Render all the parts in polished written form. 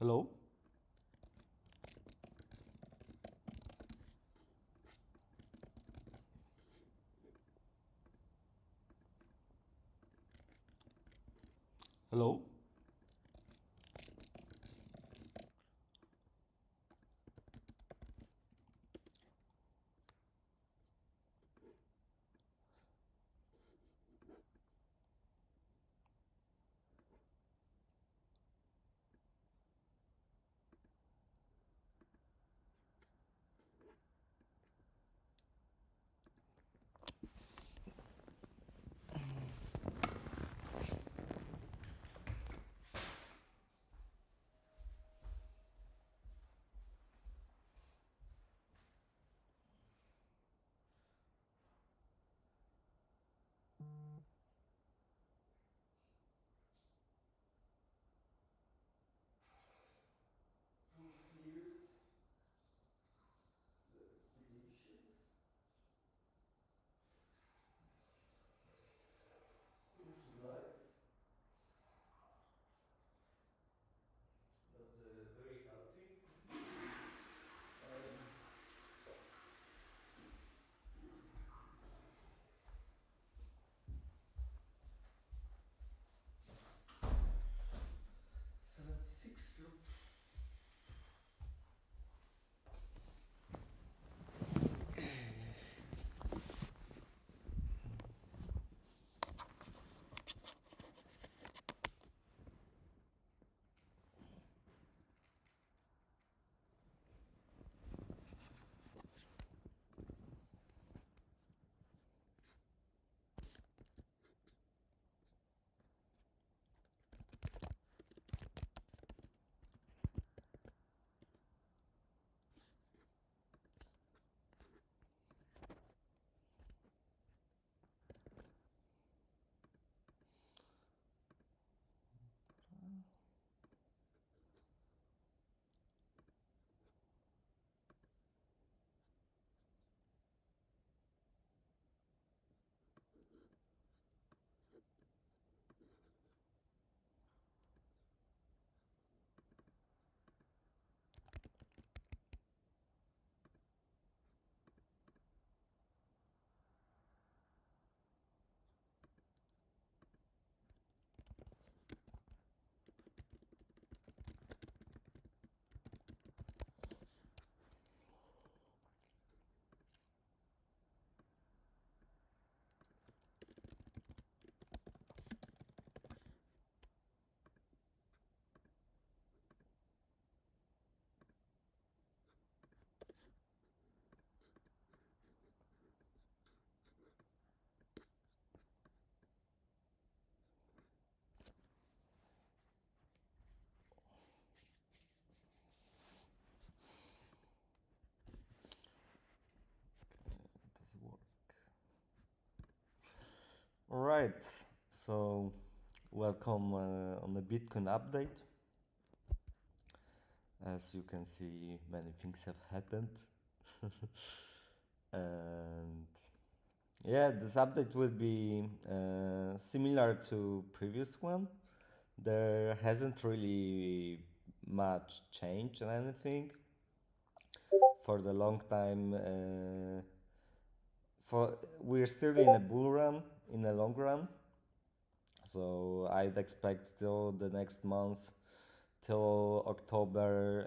Hello? Hello? Very healthy. 76 look. Does work. All right. So, welcome on the Bitcoin update. As you can see, many things have happened. And yeah, this update will be similar to previous one. There hasn't really much changed in anything for the long time. For we're still in a bull run, in a long run. So I'd expect still the next month till October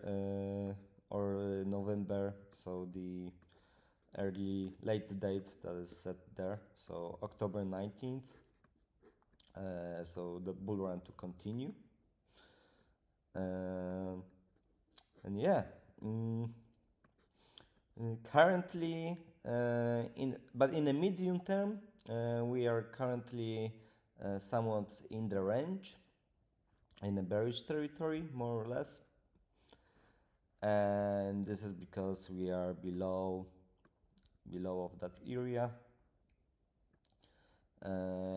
or November. So the late date that is set there. So October 19th. So the bull run to continue. And yeah. Currently, in the medium term, we are currently somewhat in the range, in a bearish territory, more or less. And this is because we are below of that area,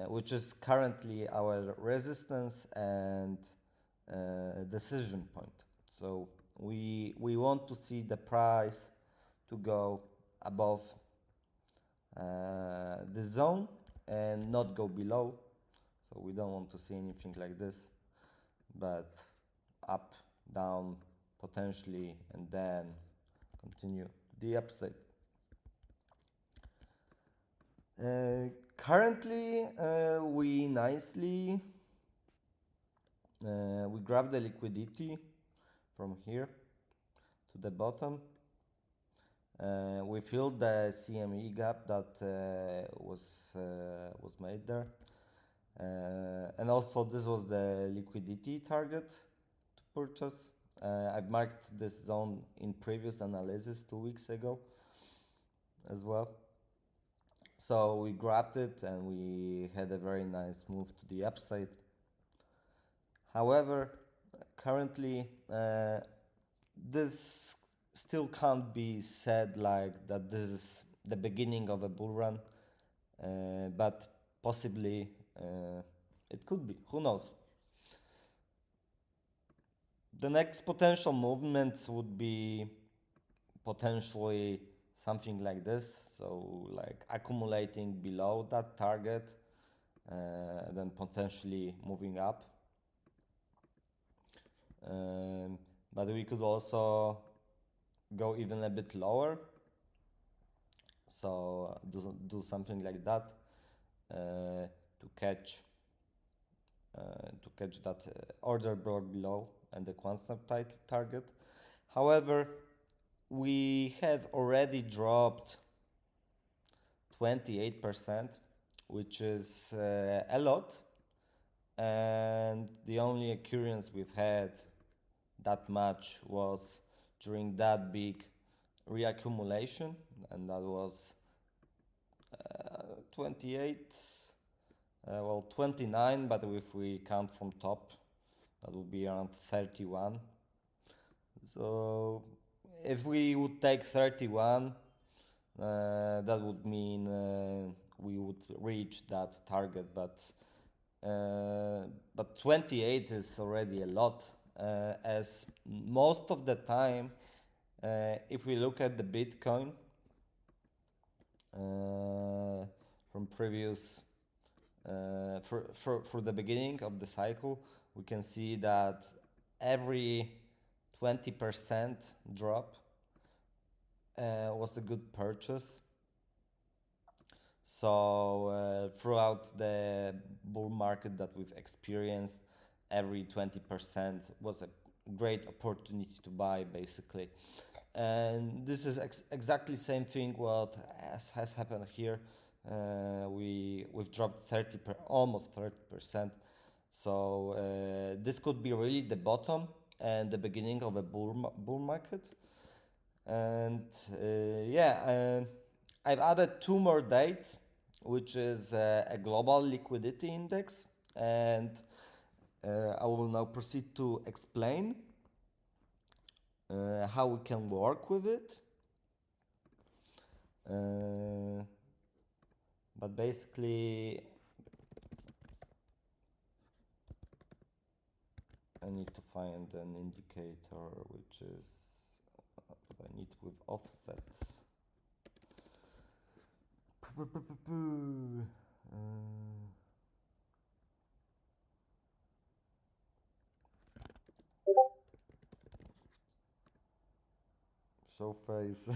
which is currently our resistance and decision point. So we want to see the price to go above the zone and not go below. So we don't want to see anything like this, but up down potentially, and then continue the upside. Currently, we nicely we grab the liquidity from here to the bottom. We filled the CME gap that was made there, and also this was the liquidity target to purchase. I've marked this zone in previous analysis 2 weeks ago as well. So we grabbed it and we had a very nice move to the upside. However, currently this still can't be said like that this is the beginning of a bull run, but possibly it could be, who knows. The next potential movements would be potentially something like this, so like accumulating below that target, then potentially moving up. But we could also go even a bit lower, so do something like that to catch that order block below and the constant target. However, we have already dropped 28%, which is a lot, and the only occurrence we've had that much was during that big reaccumulation, and that was 28, 29, but if we count from top, that would be around 31. So if we would take 31, that would mean we would reach that target, but 28 is already a lot, as most of the time, if we look at the Bitcoin from previous for the beginning of the cycle, we can see that every 20% drop was a good purchase. So throughout the bull market that we've experienced, every 20% was a great opportunity to buy, basically. And this is exactly same thing what has happened here. We've dropped almost 30%. So this could be really the bottom and the beginning of a bull market. And I've added 2 more dates, which is a global liquidity index, and I will now proceed to explain how we can work with it. But basically, I need to find an indicator which is I need with offset. Show face.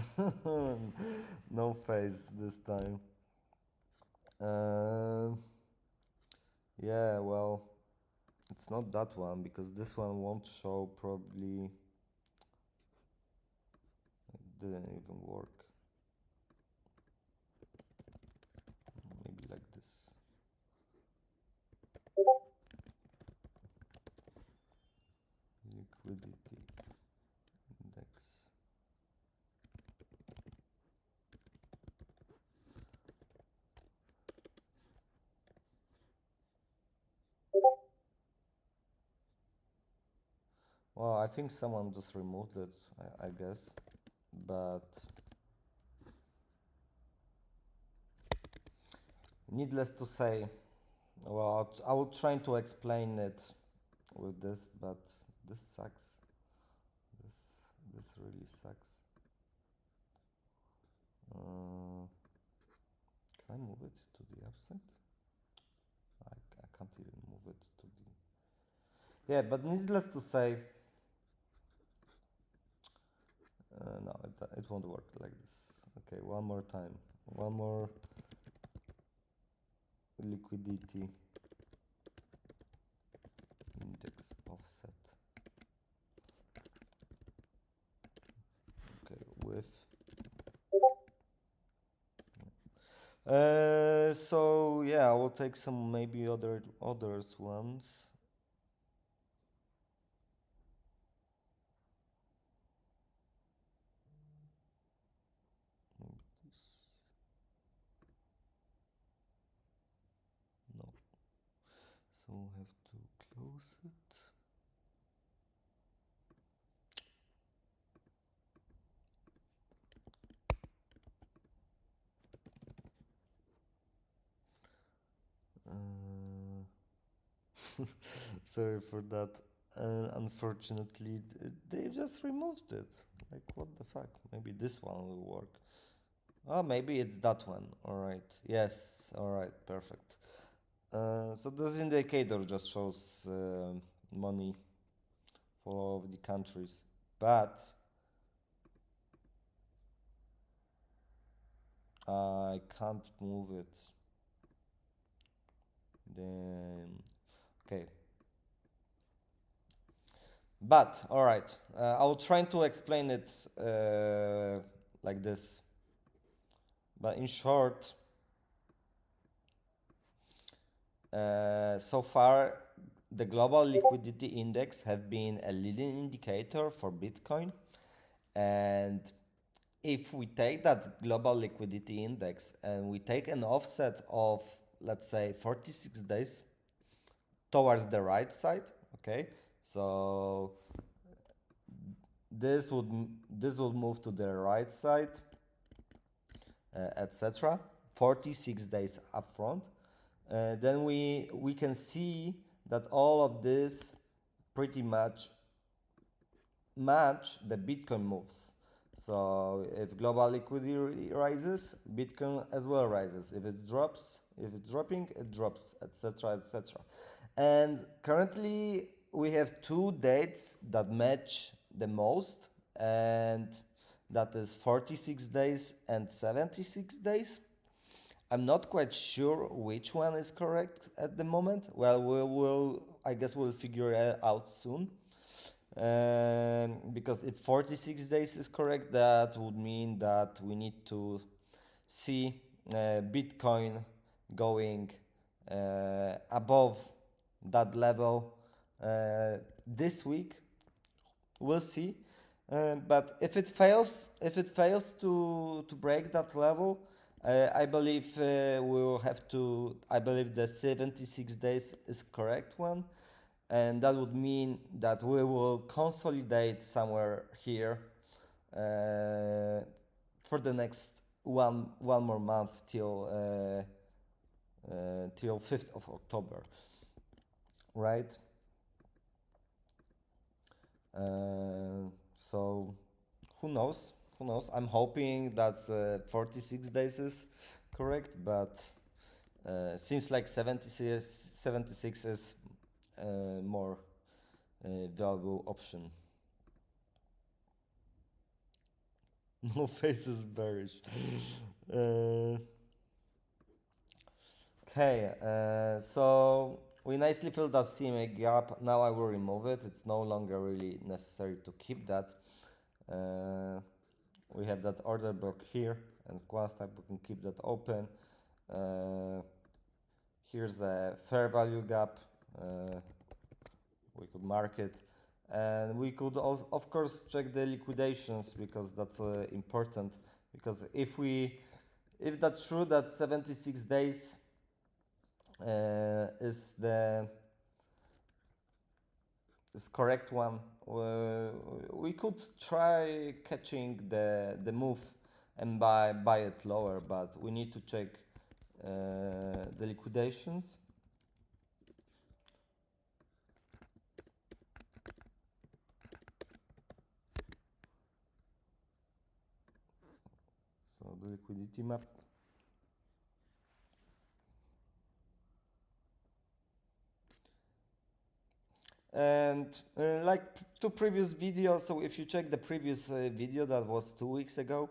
No face this time. Yeah, well, it's not that one because this one won't show probably. It didn't even work. Maybe like this. Liquidity index. Well, I think someone just removed it, I guess, but needless to say, well, I will try to explain it with this, but this sucks. This really sucks. Can I move it to the upside? I can't even move it to the... Yeah, but needless to say, no, it won't work like this. Okay, one more time. One more liquidity index offset. Okay, with so yeah, I will take some maybe others ones. No, so we'll have to close it. Sorry for that. Unfortunately, they just removed it. Like, what the fuck? Maybe this one will work. Oh, maybe it's that one. All right. Yes. All right. Perfect. So this indicator just shows money for all of the countries, but I can't move it. Then okay. But all right, I'll try to explain it like this. But in short, so far the global liquidity index have been a leading indicator for Bitcoin, and if we take that global liquidity index and we take an offset of, let's say, 46 days towards the right side, okay, so this would this will move to the right side, etc. 46 days upfront. Then we can see that all of this pretty much match the Bitcoin moves. So if global liquidity rises, Bitcoin as well rises. If it drops, if it's dropping, it drops, etc., etc. And currently we have two dates that match the most, and that is 46 days and 76 days. I'm not quite sure which one is correct at the moment. Well, I guess we'll figure it out soon. Because if 46 days is correct, that would mean that we need to see Bitcoin going above that level this week. We'll see. But if it fails to break that level, I believe we will have to. I believe the 76 days is correct one, and that would mean that we will consolidate somewhere here for the next one more month till 5th of October, right? So who knows? Who knows? I'm hoping that 46 days is correct, but seems like 76 is more valuable option. No face is bearish. uh, okay, so we nicely filled that CMA gap. Now I will remove it. It's no longer really necessary to keep that. We have that order block here, and Quantstack, we can keep that open. Here's the fair value gap. We could mark it, and we could also, of course, check the liquidations, because that's important. Because if that's true that 76 days is the correct one, we could try catching the move and buy it lower, but we need to check the liquidations. So the liquidity map. And like two previous videos, so if you check the previous video that was 2 weeks ago,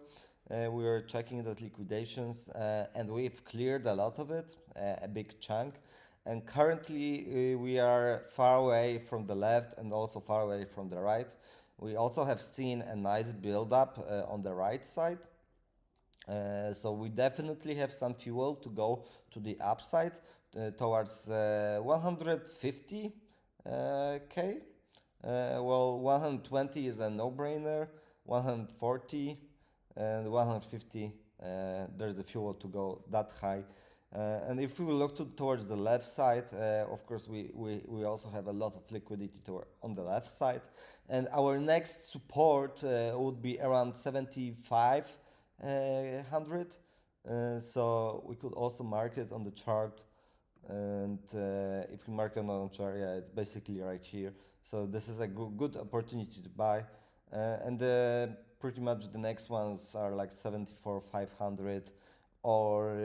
we were checking the liquidations and we've cleared a lot of it, a big chunk. And currently we are far away from the left and also far away from the right. We also have seen a nice build up on the right side. So we definitely have some fuel to go to the upside towards 150 K. Well, 120 is a no-brainer. 140 and 150. There's the fuel to go that high. And if we look towards the left side, of course, we also have a lot of liquidity on the left side. And our next support would be around 7,500. So we could also mark it on the chart. And if we mark it on the chart, yeah, it's basically right here. So this is a good opportunity to buy. And pretty much the next ones are like 74,500 or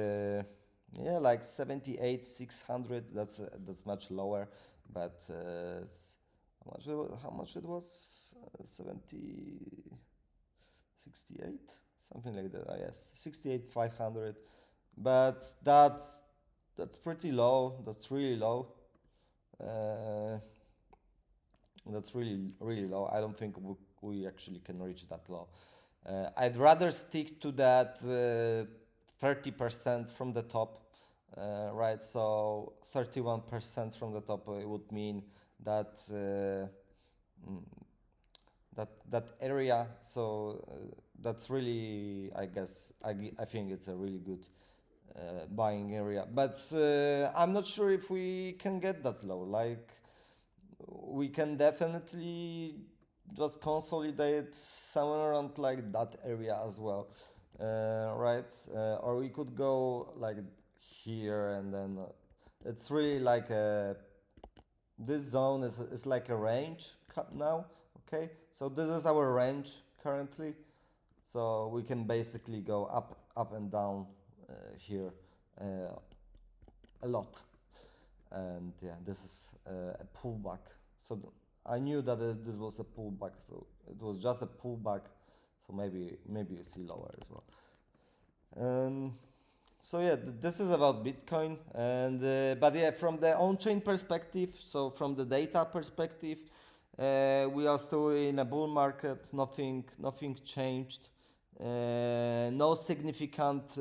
yeah, like 78,600. That's much lower, but how much it was? 68, something like that. Yes, 68,500. But that's pretty low. That's really low. That's really low. I don't think we actually can reach that low. I'd rather stick to that 30% from the top, right? So 31% from the top would mean that that area. So that's really, I guess, I think it's a really good buying area. But I'm not sure if we can get that low. Like, we can definitely just consolidate somewhere around like that area as well, right? Or we could go like here, and then it's really like this zone is like a range now. Okay, so this is our range currently, so we can basically go up and down here a lot. And yeah, this is a pullback. So I knew that this was a pullback, so it was just a pullback. So maybe you see lower as well. So yeah, this is about Bitcoin. And but yeah, from the on-chain perspective, so from the data perspective, we are still in a bull market. Nothing changed. No significant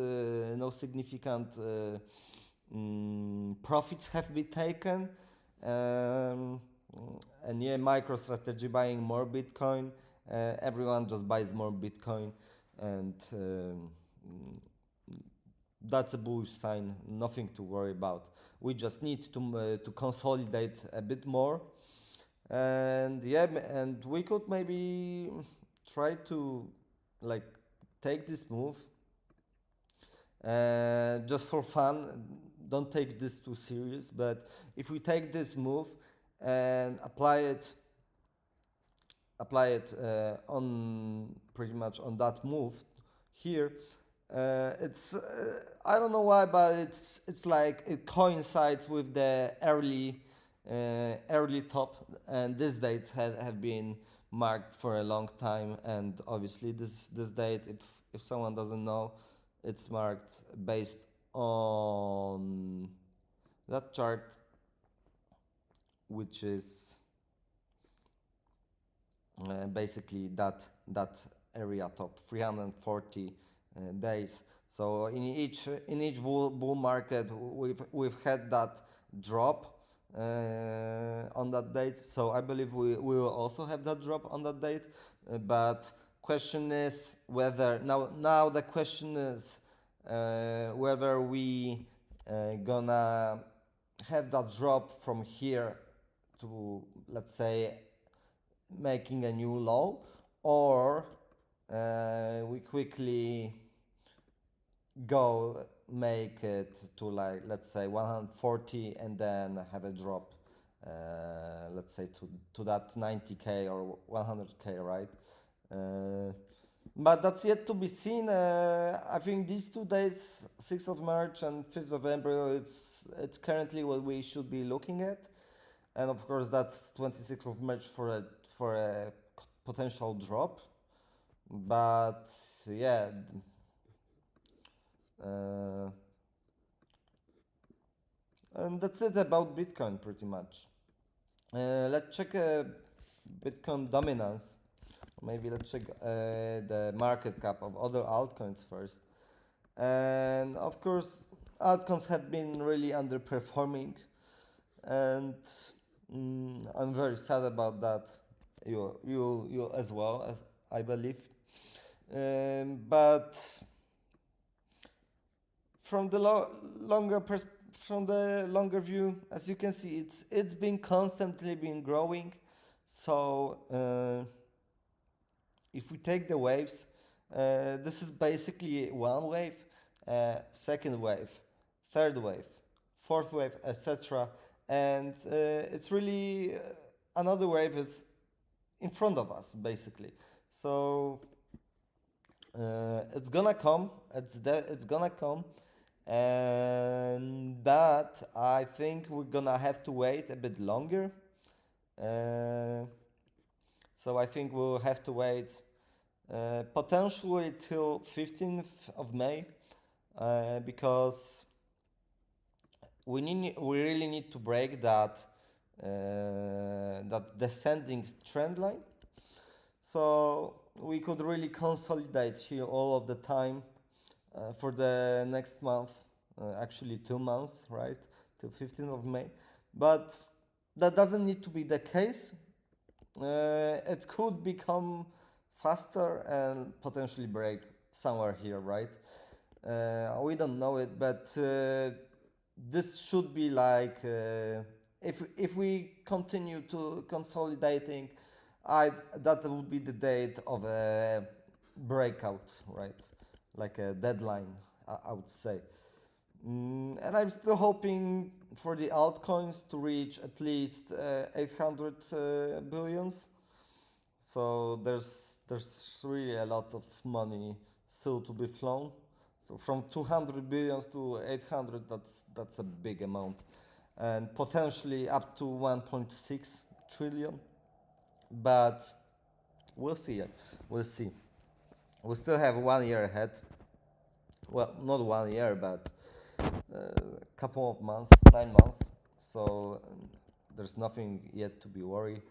profits have been taken. And yeah, MicroStrategy buying more Bitcoin. Everyone just buys more Bitcoin, and that's a bullish sign. Nothing to worry about. We just need to consolidate a bit more, and yeah, and we could maybe try to like take this move just for fun. Don't take this too serious, but if we take this move and apply it on pretty much on that move here, it's I don't know why, but it's like it coincides with the early top, and these dates have been marked for a long time. And obviously this date, if someone doesn't know, it's marked based on that chart, which is basically that area top 340 days. So in each bull market, we've had that drop on that date. So I believe we will also have that drop on that date. But question is whether now the question is whether we gonna have that drop from here to, let's say, making a new low, or we quickly go make it to, like, let's say 140 and then have a drop, let's say to that 90k or 100k, right? But that's yet to be seen. I think these 2 days, 6th of March and 5th of April, it's currently what we should be looking at. and of course that's 26th of March for a potential drop. But yeah, uh, and that's it about Bitcoin pretty much. Let's check Bitcoin dominance. Maybe let's check the market cap of other altcoins first. And of course, altcoins have been really underperforming, and I'm very sad about that. You as well, as I believe. But from the from the longer view, as you can see, it's been constantly been growing. So if we take the waves, this is basically one wave, second wave, third wave, fourth wave, etc. And it's really another wave is in front of us, basically. So it's gonna come. It's gonna come, and but I think we're gonna have to wait a bit longer. Uh, so I think we'll have to wait potentially till 15th of May, because we really need to break that descending trend line. So we could really consolidate here all of the time for the next month, actually 2 months, right, till 15th of May. But that doesn't need to be the case. It could become faster and potentially break somewhere here, right? We don't know it, but this should be like if we continue to consolidating, that would be the date of a breakout, right? Like a deadline, I would say. And I'm still hoping for the altcoins to reach at least 800 billions. So there's really a lot of money still to be flown. So from 200 billions to 800, that's a big amount, and potentially up to 1.6 trillion. But we'll see. We'll see. We still have 1 year ahead. Well, not 1 year, but a couple of months, 9 months. So there's nothing yet to be worried,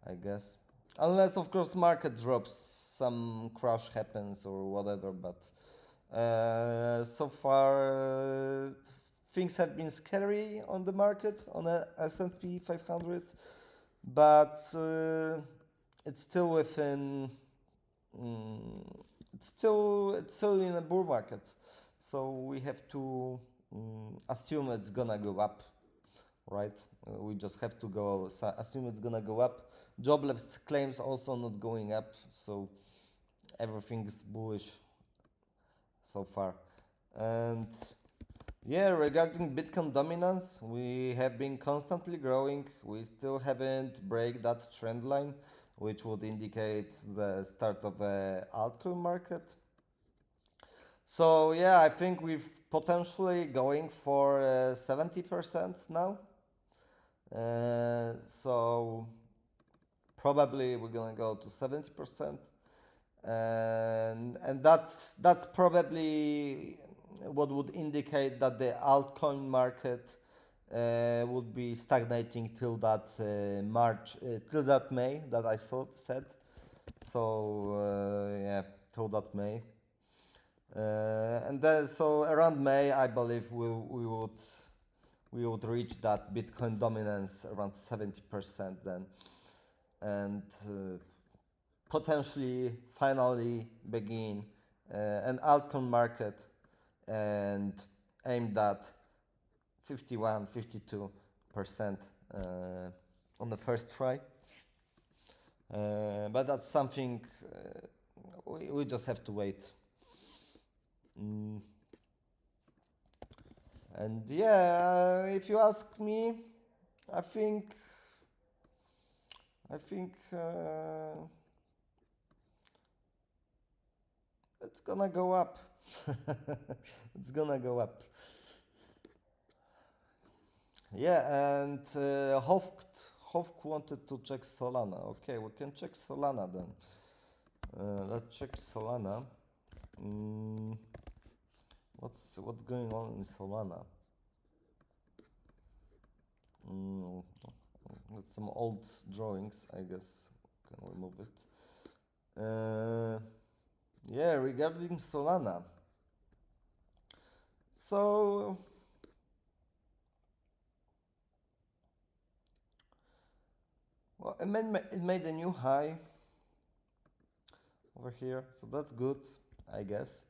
I guess. Unless, of course, market drops, some crash happens or whatever. But so far, things have been scary on the market on a S&P 500, but it's still within. It's still in a bull market, so we have to assume it's gonna go up, right? We just have to assume it's gonna go up. Jobless claims also not going up, so everything is bullish so far. And yeah, regarding Bitcoin dominance, we have been constantly growing. We still haven't break that trend line, which would indicate the start of a altcoin market. So yeah, I think we've potentially going for 70% now. So probably we're gonna go to 70%, and that's probably what would indicate that the altcoin market would be stagnating till that till that May that I said. So yeah, till that May. And then, so around May, I believe we would reach that Bitcoin dominance around 70% then, and potentially finally begin an altcoin market and aim that 51, 52% on the first try. But that's something we just have to wait. And yeah, if you ask me, I think it's gonna go up. It's gonna go up. Yeah, and Hovk wanted to check Solana. Okay, we can check Solana then. Let's check Solana. Mm, what's going on in Solana? Mm, that's some old drawings, I guess. Can remove it. Yeah, regarding Solana. So well, it made a new high over here, so that's good, I guess.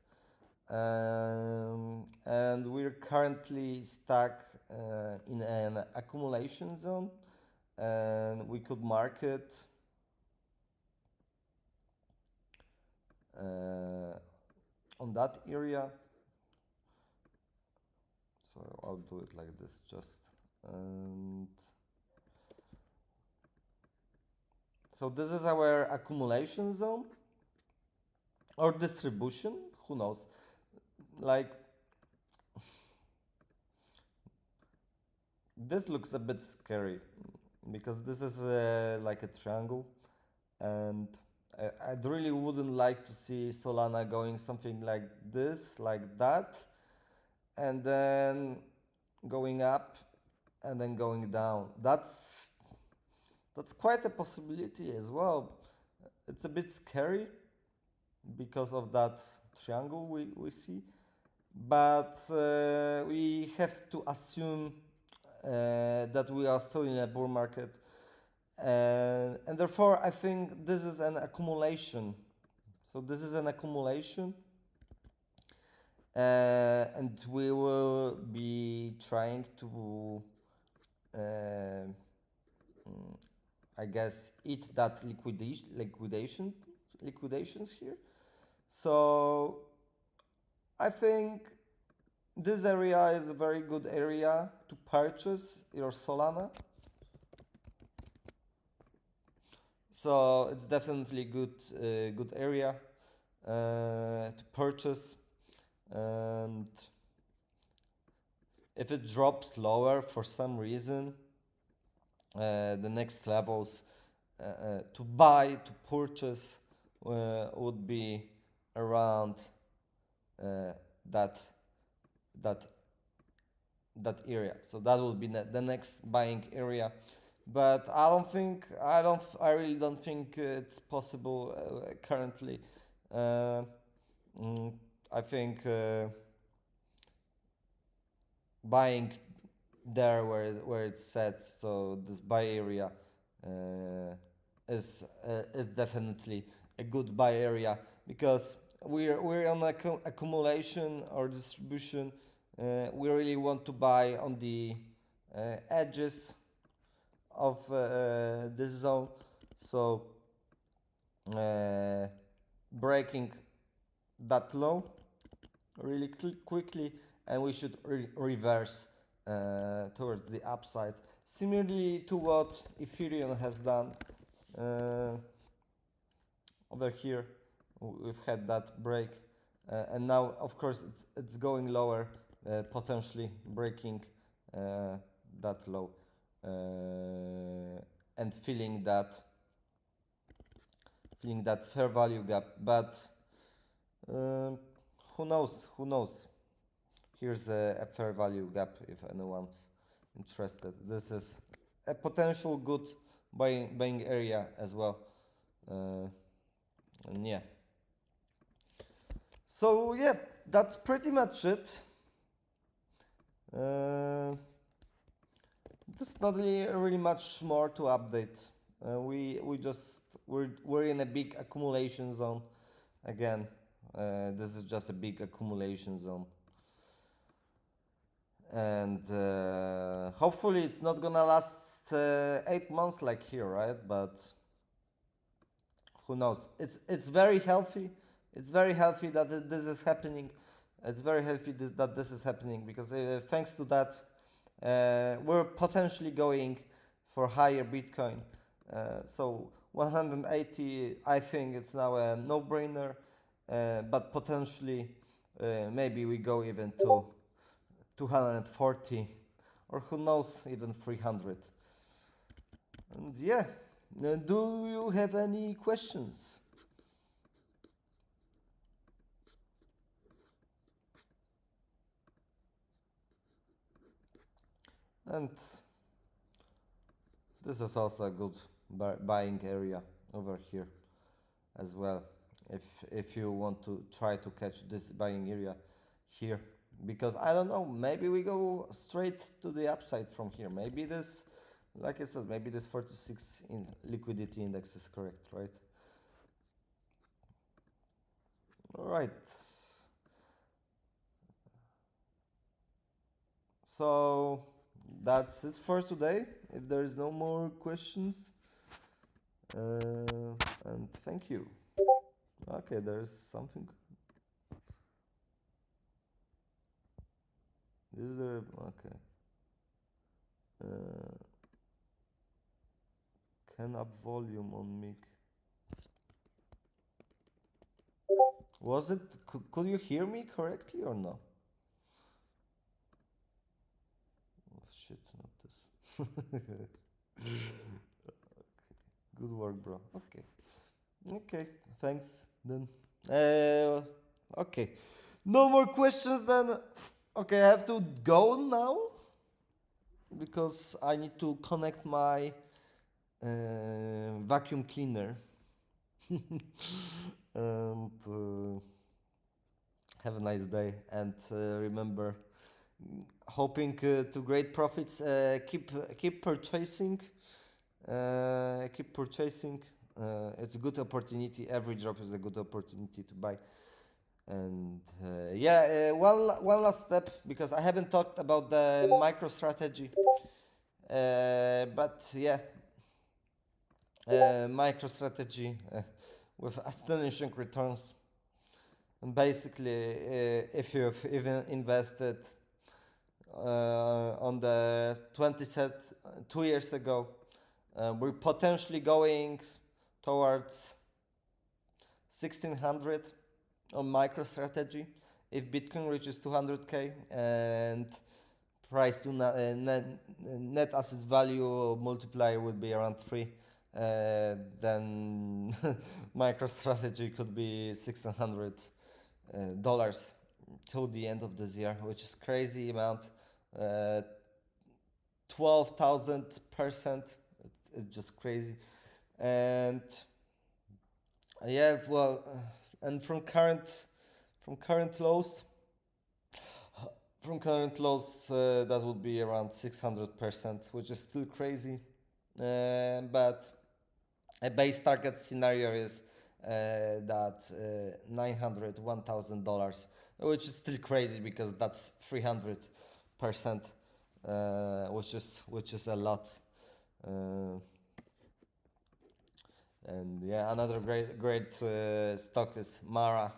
And we're currently stuck in an accumulation zone, and we could mark it on that area. So I'll do it like this just. And so this is our accumulation zone or distribution, who knows? Like, this looks a bit scary because this is like a triangle, and I really wouldn't like to see Solana going something like this, like that, and then going up and then going down. That's quite a possibility as well. It's a bit scary because of that triangle we see, but we have to assume that we are still in a bull market, and therefore I think this is an accumulation. So this is an accumulation, and we will be trying to I guess eat that liquidations here. So I think this area is a very good area to purchase your Solana. So it's definitely good area to purchase, and if it drops lower for some reason, the next levels to buy, to purchase would be around that that that area. So that will be the next buying area. But I really don't think it's possible currently. Uh, I think buying there where it's set, so this buy area uh, is definitely a good buy area, because we're on accumulation or distribution. We really want to buy on the edges of this zone, so breaking that low really quickly, and we should reverse towards the upside, similarly to what Ethereum has done. Over here we've had that break, and now of course it's going lower, potentially breaking that low and filling that fair value gap. But who knows, here's a fair value gap if anyone's interested. This is a potential good buying area as well. And yeah, so yeah, that's pretty much it. There's not really much more to update. We're in a big accumulation zone again. This is just a big accumulation zone, and hopefully it's not gonna last 8 months like here, right? But who knows? It's very healthy. It's very healthy that this is happening. It's very healthy that this is happening, because thanks to that, we're potentially going for higher Bitcoin. So 180, I think it's now a no-brainer, but potentially maybe we go even to 240 or who knows, even 300. And yeah, do you have any questions? And this is also a good buying area over here as well, if you want to try to catch this buying area here, because I don't know, maybe we go straight to the upside from here. Maybe this, like I said, maybe this 46 in liquidity index is correct, right? All right, so that's it for today. If there is no more questions, and thank you. Okay, there's something. This is the okay. Can up volume on mic. Was it? Could you hear me correctly or no? Oh shit, not this. Good work, bro. Okay. Okay, thanks then. Okay. No more questions then. Okay, I have to go now because I need to connect my vacuum cleaner. And have a nice day. And remember, hoping to great profits. Keep purchasing. Keep purchasing. It's a good opportunity. Every drop is a good opportunity to buy. And yeah, one last step, because I haven't talked about the micro strategy. But yeah, micro strategy with astonishing returns. And basically, if you've even invested on the 20 set 2 years ago, we're potentially going towards 1600 on MicroStrategy if Bitcoin reaches 200k and price to net asset value multiplier would be around 3. Then MicroStrategy could be $1,600 till the end of this year, which is crazy amount. 12,000%. It's just crazy. And yeah, well, and from current lows, that would be around 600%, which is still crazy. But a base target scenario is that $900, $1,000, which is still crazy because that's 300%, which is a lot. And yeah, another great stock is Mara,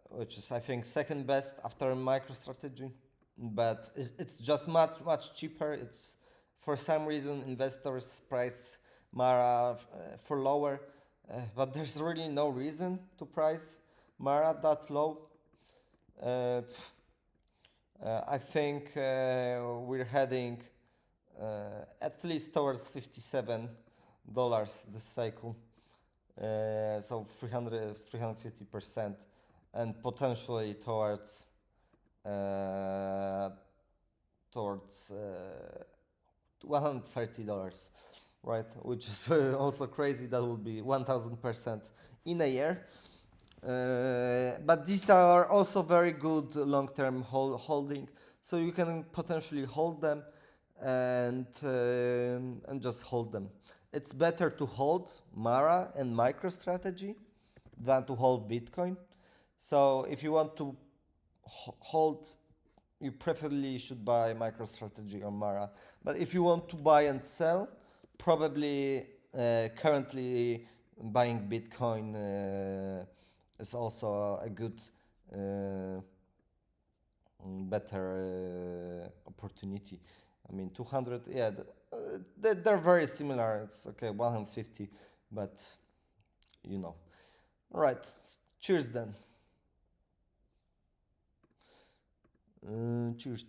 which is, I think, second best after MicroStrategy, but it's just much cheaper. It's, for some reason, investors price Mara for lower, but there's really no reason to price Mara that low. I think we're heading at least towards $57 this cycle, so 350%, and potentially towards $130, right? Which is also crazy. That would be 1000% in a year. But these are also very good long-term holding, so you can potentially hold them and just hold them. It's better to hold Mara and MicroStrategy than to hold Bitcoin. So if you want to hold, you preferably should buy MicroStrategy or Mara. But if you want to buy and sell, probably currently buying Bitcoin is also a good, better opportunity. I mean, 200, yeah, they're very similar. It's okay, 150, but you know. All right, cheers then. Cheers.